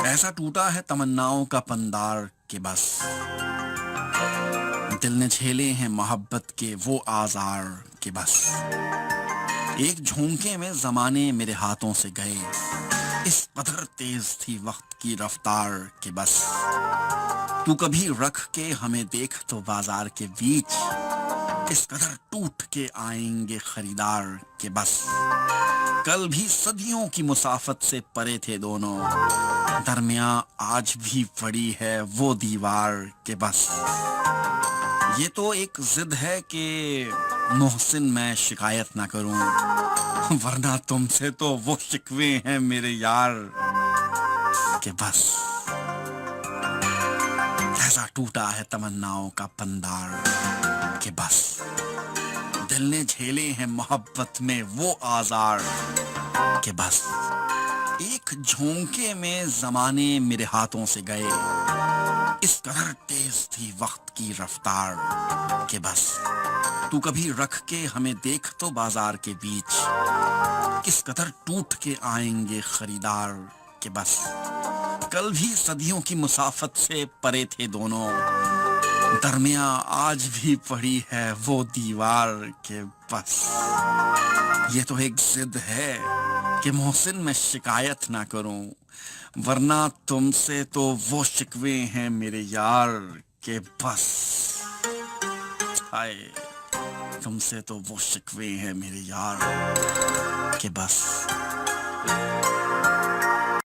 ایسا ٹوٹا ہے تمناؤں کا پندار کہ بس دل نے جھیلے ہیں محبت کے وہ آزار کہ بس ایک جھونکے میں زمانے میرے ہاتھوں سے گئے، اس قدر تیز تھی وقت کی رفتار کہ بس تو کبھی رکھ کے ہمیں دیکھ تو بازار کے بیچ، اس قدر ٹوٹ کے آئیں گے خریدار کہ بس کل بھی صدیوں کی مسافت سے پرے تھے دونوں، درمیاں آج بھی پڑی ہے وہ دیوار کہ بس یہ تو ایک ضد ہے کہ محسن میں شکایت نہ کروں، ورنہ تم سے تو وہ شکوے ہیں میرے یار کہ بس ایسا ٹوٹا ہے تمناؤں کا پندار کہ بس دل نے جھیلے ہیں محبت میں وہ آزار کہ بس ایک جھونکے میں زمانے میرے ہاتھوں سے گئے، اس قدر تیز تھی وقت کی رفتار کہ بس تو کبھی رکھ کے ہمیں دیکھ تو بازار کے بیچ، کس قدر ٹوٹ کے آئیں گے خریدار کہ بس کل بھی صدیوں کی مسافت سے پرے تھے دونوں، درمیاں آج بھی پڑی ہے وہ دیوار کہ بس یہ تو ایک ضد ہے کہ محسن میں شکایت نہ کروں، ورنہ تم سے تو وہ شکوے ہیں میرے یار کہ بس ہائے تم سے تو وہ شکوے ہیں میرے یار کہ بس